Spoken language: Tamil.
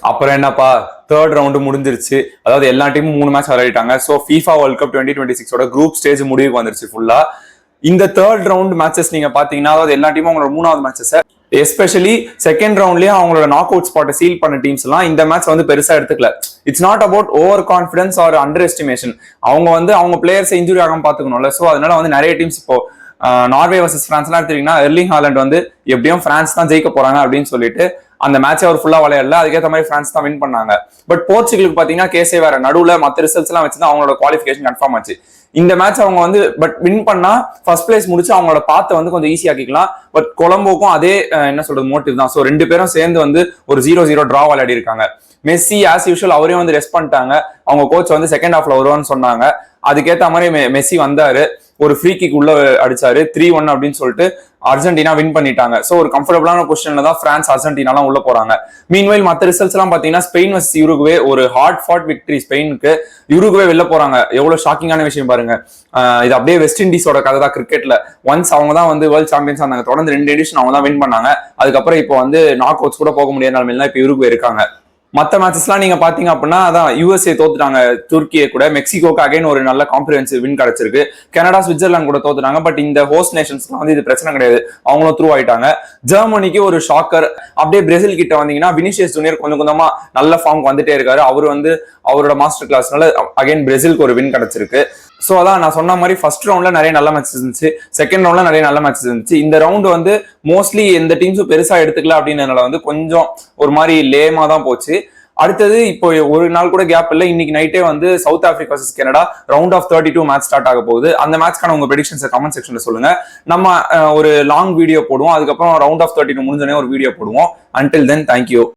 அப்புறம் என்னப்பா தேர்ட் ரவுண்டு முடிஞ்சிருச்சு. அதாவது எல்லா டீமும் 3 மேட்ச் விளையாடிட்டாங்க. So FIFA world cup 2026 group stage முடிவுக்கு வந்துருச்சு ஃபுல்லா. இந்த தேர்ட் ரவுண்ட் மேட்சஸ் நீங்க பாத்தீங்கன்னா, அதாவது எல்லா டீமும் அவங்களோட 3வது மேட்சஸ், எஸ்பெஷலி செகண்ட் ரவுண்ட்லயே அவங்களோட நாக் அவுட் ஸ்பாட்டை சீல் பண்ண டீம்ஸ் எல்லாம் இந்த மேட்ச் வந்து பெருசா எடுத்துக்கல. It's not about over confidence are under estimation. அவங்க பிளேயர்ஸ் இன்ஜுரி ஆகாம பாத்துக்கணும்ல. ஸோ அதனால வந்து நிறைய டீம்ஸ் இப்போ நார்வே வர்சஸ் பிரான்ஸ்லாம் எடுத்தீங்கன்னா, எர்லிங் ஹாலண்ட் வந்து எப்படியும் பிரான்ஸ் தான் ஜெயிக்க போறாங்க அப்படின்னு சொல்லிட்டு அந்த மேட்சை அவர் ஃபுல்லா விளையாடல. அதுக்கேற்ற மாதிரி பிரான்ஸ் தான் வின் பண்ணாங்க. பட் போர்ச்சுகலுக்கு பாத்தீங்கன்னா கேஸே வேற, நடுவுல மற்ற ரிசல்ட்ஸ் எல்லாம் வச்சுதான் அவங்களோட குவாலிஃபிகேஷன் கன்ஃபார்ம் ஆச்சு. இந்த மேட்ச் அவங்க வந்து பட் வின் பண்ணா ஃபர்ஸ்ட் பிளேஸ் முடிச்சு அவங்களோட பாத்தை வந்து கொஞ்சம் ஈஸி ஆக்கிக்கலாம். பட் கொலம்போக்கும் அதே என்ன சொல்றது மோட்டிவ் தான். ஸோ 2 பேரும் சேர்ந்து வந்து ஒரு 0-0 டிரா விளையாடி இருக்காங்க. மெஸ்ஸி ஆஸ் யூஷுவல் அவரையும் வந்து ரெஸ்ட் பண்ணிட்டாங்க. அவங்க கோச் வந்து செகண்ட் ஹாஃப்ல வருவான்னு சொன்னாங்க. அதுக்கேற்ற மாதிரி மெஸ்ஸி வந்தாரு, ஒரு ஃப்ரீ கிக் உள்ள அடிச்சாரு, 3-1 அப்படின்னு சொல்லிட்டு அர்ஜென்டினா வின் பண்ணிட்டாங்க. ஸோ ஒரு கம்ஃபர்டபுளான பொசிஷன்ல தான் பிரான்ஸ் அர்ஜென்டினாலாம் உள்ள போறாங்க. மீன்வைல் மற்ற ரிசல்ட்ஸ் எல்லாம் பாத்தீங்கன்னா, ஸ்பெயின் வர்சஸ் யுருகுவே ஒரு ஹார்ட் ஃபாட் விக்டரி ஸ்பெயினுக்கு. யுருகுவே வெளில போறாங்க. எவ்வளவு ஷாக்கிங்கான விஷயம் பாருங்க. இது அப்படியே வெஸ்ட் இண்டீஸோட கதை தான் கிரிக்கெட்ல. ஒன்ஸ் அவங்க தான் வந்து வேர்ல்ட் சாம்பியன்ஸ் ஆனாங்க. தொடர்ந்து 2 எடிஷன் அவங்க தான் வின் பண்ணாங்க. அதுக்கப்புறம் இப்போ வந்து நாக் அவுட்ஸ் கூட போக முடியாத நிலைமையில இப்போ யுருகுவே இருக்காங்க. மற்ற மேட்சஸ்லாம் நீங்க பாத்தீங்க அப்படின்னா, அதான் USA தோத்துட்டாங்க துருக்கியை கூட. மெக்சிகோக்கு அகைன் ஒரு நல்ல காம்ப்ரிஹென்சிவ் வின் கிடைச்சிருக்கு. கனடா சுவிட்சர்லாந்து கூட தோத்துட்டாங்க. பட் இந்த ஹோஸ்ட் நேஷன்ஸ்க்கு வந்து இது பிரச்சனை கிடையாது, அவங்களும் த்ரூ ஆயிட்டாங்க. ஜெர்மனிக்கு ஒரு ஷாக்கர். அப்படியே பிரேசில் கிட்ட வந்தீங்கன்னா, வினிஷியஸ் ஜூனியர் கொஞ்சம் கொஞ்சமா நல்ல ஃபார்முக்கு வந்துட்டே இருக்காரு. அவரு வந்து அவரோட மாஸ்டர் கிளாஸ்னால அகைன் பிரேசிலுக்கு ஒரு வின் கிடைச்சிருக்கு. ஸோ அதான் நான் சொன்ன மாதிரி ஃபர்ஸ்ட் ரவுண்ட்ல நிறைய நல்ல மேட்சஸ் இருந்துச்சு, செகண்ட் ரவுண்ட்ல நிறைய நல்ல மேட்சஸ் இருந்துச்சு. இந்த ரவுண்ட் வந்து மோஸ்ட்லி எந்த டீம்ஸும் பெருசா எடுத்துக்கல அப்படின்றதுனால வந்து கொஞ்சம் ஒரு மாதிரி லேமா தான் போச்சு. அடுத்தது இப்போ ஒரு நாள் கூட கேப் இல்லை, இன்னைக்கு நைட்டே வந்து South Africa versus Canada round of 32 match start ஆக போகுது. அந்த மேட்ச்க்கான உங்க ப்ரெடிக்ஷன்ஸ் கமெண்ட் செக்ஷன்ல சொல்லுங்க. நம்ம ஒரு லாங் வீடியோ போடுவோம். அதுக்கப்புறம் ரவுண்ட் ஆஃப் 32 முடிஞ்சோடனே ஒரு வீடியோ போடுவோம். Until then thank you.